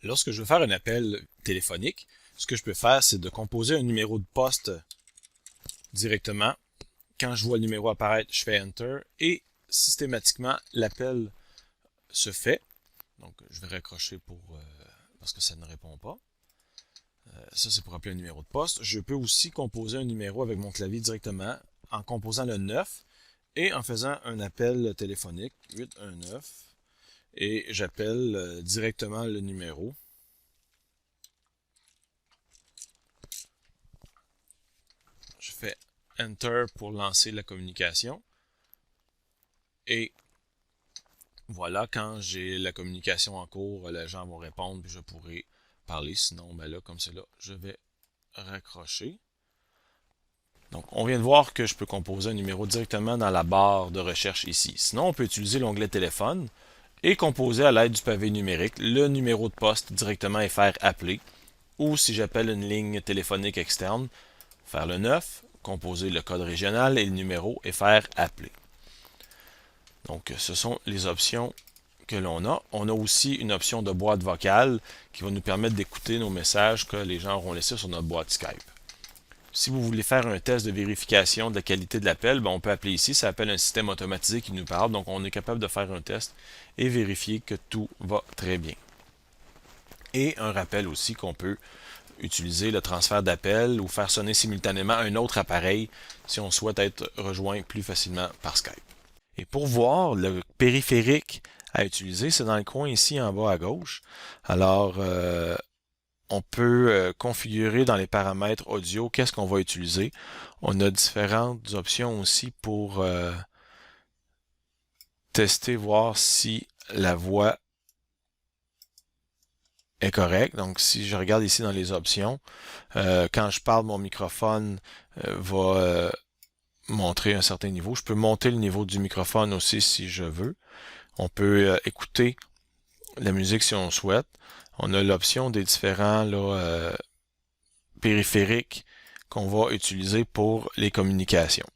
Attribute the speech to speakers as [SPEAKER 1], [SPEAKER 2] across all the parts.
[SPEAKER 1] Lorsque je veux faire un appel téléphonique, ce que je peux faire, c'est de composer un numéro de poste directement. Quand je vois le numéro apparaître, je fais Enter et systématiquement, l'appel se fait. Donc, je vais raccrocher parce que ça ne répond pas. Ça, c'est pour appeler un numéro de poste. Je peux aussi composer un numéro avec mon clavier directement en composant le 9 et en faisant un appel téléphonique 819 et j'appelle directement le numéro. Je fais Enter pour lancer la communication. Et voilà, quand j'ai la communication en cours, les gens vont répondre puis je pourrai parler. Sinon, ben là, comme c'est là, je vais raccrocher. Donc, on vient de voir que je peux composer un numéro directement dans la barre de recherche ici. Sinon, on peut utiliser l'onglet téléphone et composer à l'aide du pavé numérique le numéro de poste directement et faire appeler. Ou si j'appelle une ligne téléphonique externe, faire le 9, composer le code régional et le numéro et faire appeler. Donc, ce sont les options que l'on a. On a aussi une option de boîte vocale qui va nous permettre d'écouter nos messages que les gens auront laissés sur notre boîte Skype. Si vous voulez faire un test de vérification de la qualité de l'appel, ben on peut appeler ici, ça appelle un système automatisé qui nous parle, donc on est capable de faire un test et vérifier que tout va très bien. Et un rappel aussi qu'on peut utiliser le transfert d'appel ou faire sonner simultanément un autre appareil si on souhaite être rejoint plus facilement par Skype. Et pour voir le périphérique à utiliser, c'est dans le coin ici en bas à gauche. Alors, on peut configurer dans les paramètres audio qu'est-ce qu'on va utiliser. On a différentes options aussi pour tester, voir si la voix est correcte. Donc, si je regarde ici dans les options, quand je parle, mon microphone va montrer un certain niveau. Je peux monter le niveau du microphone aussi si je veux. On peut écouter la musique si on souhaite. On a l'option des différents périphériques qu'on va utiliser pour les communications.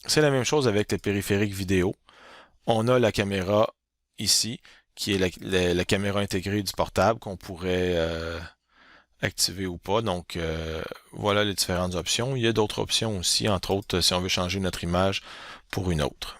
[SPEAKER 1] C'est la même chose avec les périphériques vidéo. On a la caméra ici, qui est la caméra intégrée du portable qu'on pourrait activer ou pas. Donc, voilà les différentes options. Il y a d'autres options aussi, entre autres, si on veut changer notre image pour une autre.